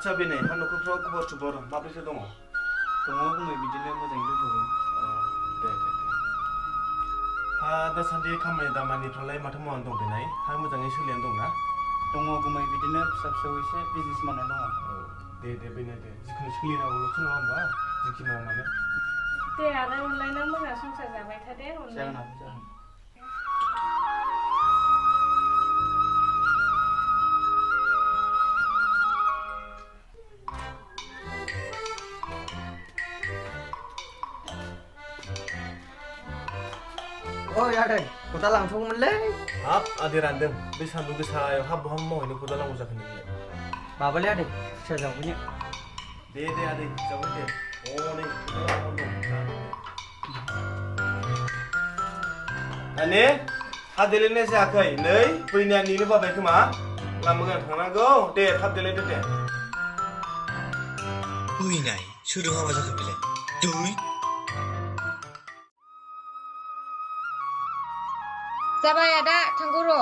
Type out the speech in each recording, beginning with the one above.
आदसा बेनो हा न'खरफ्राव खबर सबर माब्रैथो दङ? दङ गुमै बिदिनो मोजाङै दंथ'यो। दे हा दासान्दि खामानि दामानिफ्रालाय माथो मावनानै दं देनाय हा मोजाङै सोलिनानै दंना? दङ गुमै बिदिनो फिसा फिसौ एसे बिजनेस मावनानै दङ। दे बेनो दे जिखुनु सोलिनांगौल'सो नङा होमबा जिखि मावा मानो। दे आरो अनलायना मोजां संसार जाबाय था दे अनलाय। जागोन आब' जागोन। ओइ आदै खदाल लांथ'गौमोनलै। हाब आदै रानदों बे सान्दुं गोसायाव हाब बहा मावहैनो खदाल नांगौ जाखो नोंलाय? माबालै आदै खुसिया जावफैनो। दे आदै जाबाय दे हनै खदाल लांनानै दं। माने हा देलायनाय जायाखै नै फैनाया नेनो बाबाय खोमा लामा गोजान थांनांगौ दे थाब देलायदो दे। फैनाय सोरजों हाबा जाखो बेलाय? दै जाबाय आदा थांगौ र'।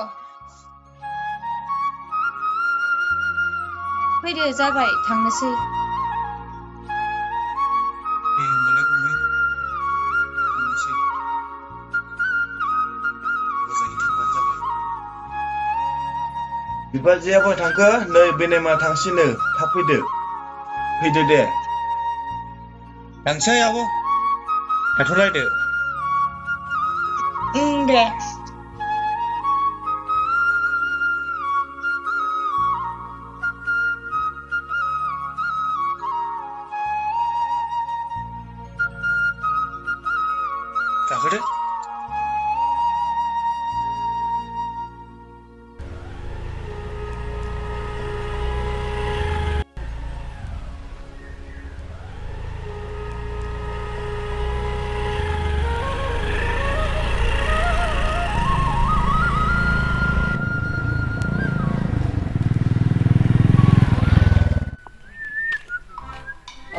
फैदो जाबाय थांनोसै। दे होनबालाय गुमै थांनोसै मोजाङै थांबानो जाबाय। बिबाजैया बहा थांखो? नै बेनेमा थांसैनो थाब फैदो दे। थांसै आब' थाथ'लायदो। दे। गाखोदो।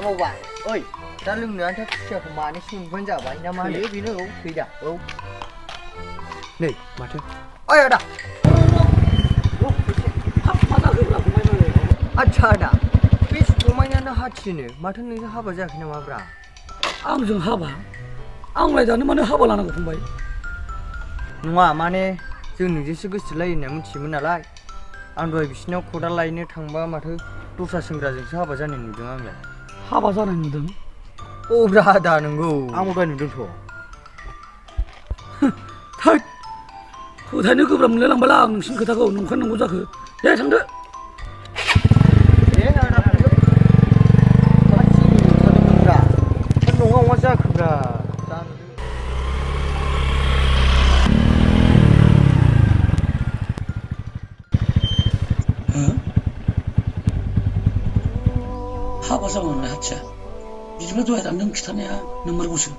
मावबा ओइ दा लोंनो आन्था खुसियाखौ मानैसो मोनबानो जाबाय ना मा होनो? बेनो औ फैदा औ नै माथो ओइ आदा आदसा आदा बे समायनानो हाथिनो माथो नोंजों हाबा जायाखै नामाब्रा? आंजों हाबा? आंलाय दानो मानो हाबा लानांगौ फंबाय? नङा माने जों नोंजोंसो गोसोथोलायो होनना मिथियोमोन नालाय आं दहाय बिसिनाव खदाल लायनो थांबा माथो दस्रा सेंग्राजोंसो हाबा जानाय नुदों आंलाय। हाबा जानाय नुदों? औ ब्रा आदा नंगौ आंबो दहाय नुदोंथ'। थोद फोथायनो गोब्राब मोनलाय लांबायलां आं नोंसिनि खोथाखौ नंखाय नंगौ जाखो। दे थांदो। नङा मा जाखोब्रा? हाबा जाबाय हाथिया बिदिब्ला दहाय नों खिथानाया नंमारगौसो।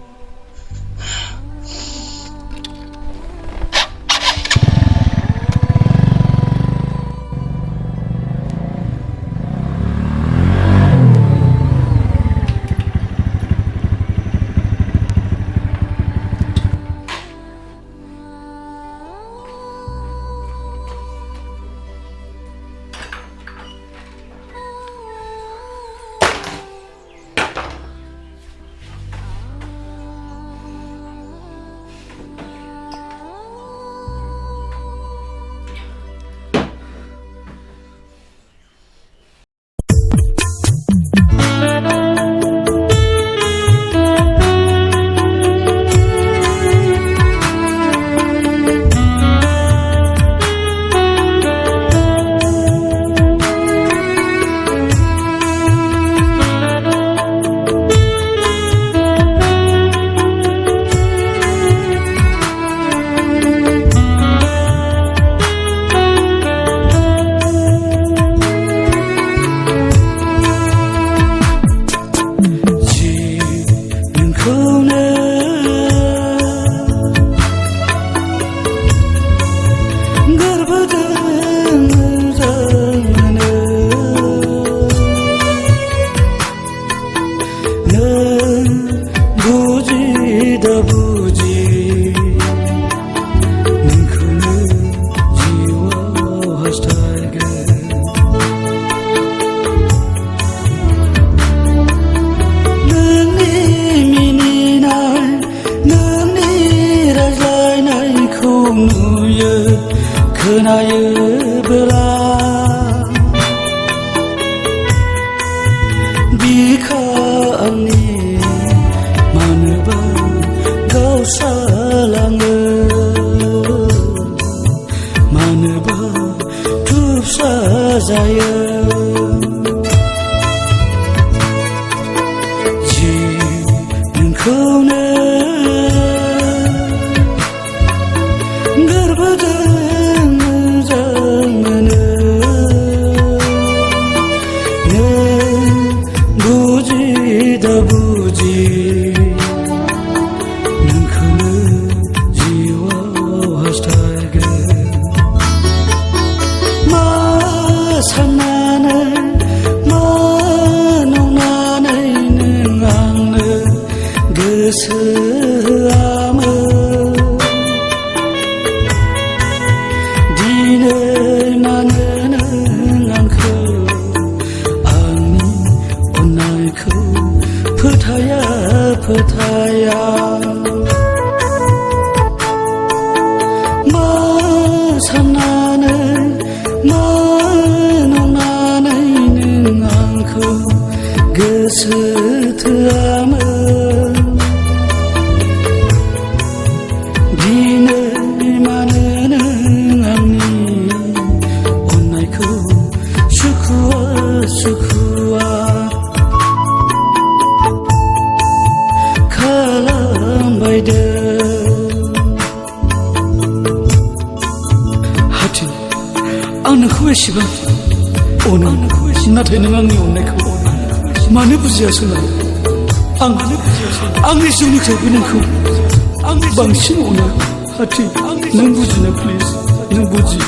नायोबोला बिखा आंनि मानोबा गावस्रालाङो मानोबा थुबसा जायो जि नोंखौनो गोरबोजों मोजां मोनो नों बुजि दा बुजि नोंखौनो जिउआव हास्थायगोन मा साननानै मा नंनानै नों आंनो गोसो होआमोन दिनै मानो नों आंखौ आंनि अननायखौ फोथाया फोथाया मा साननानै मा नंनानै नों आंखौ गोसो थोआमोन दिनै मानो नों आंनि अननायखौ सुखुआ सुखुआ खालामबायदों हाथि आं नोंखौ एसेबां अनो नाथाय नों आंनि अननायखौ मानो बुजियासै आंनि जिउनिख्रुइबो नोंखौ बांसिन अनो हाथि नों बुजिनो प्लिज नों बुजि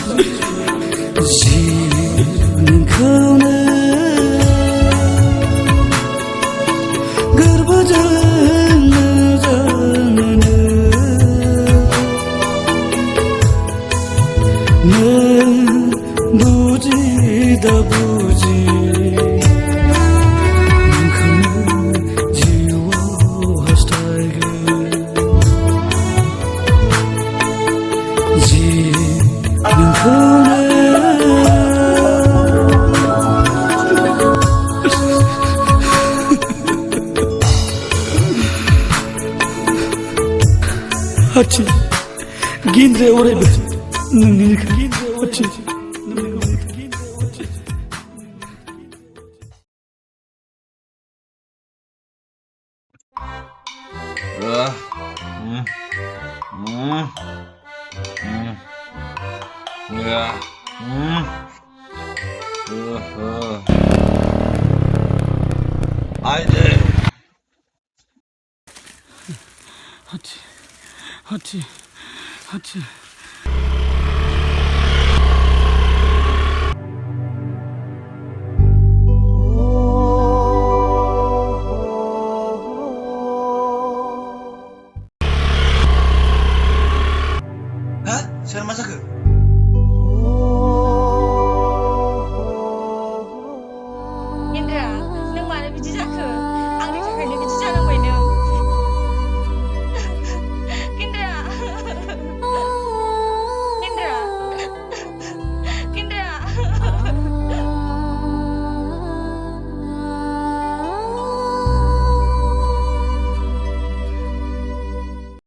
जि नोंखौनो गोरबोजों मोजां मोनो नों बुजि दा बुजि नोंखौनो जिउआव हास्थायगोन जि नोंखौनो हाथि गिन्द्राया अरायबो नोंनिखा हाथि हाथि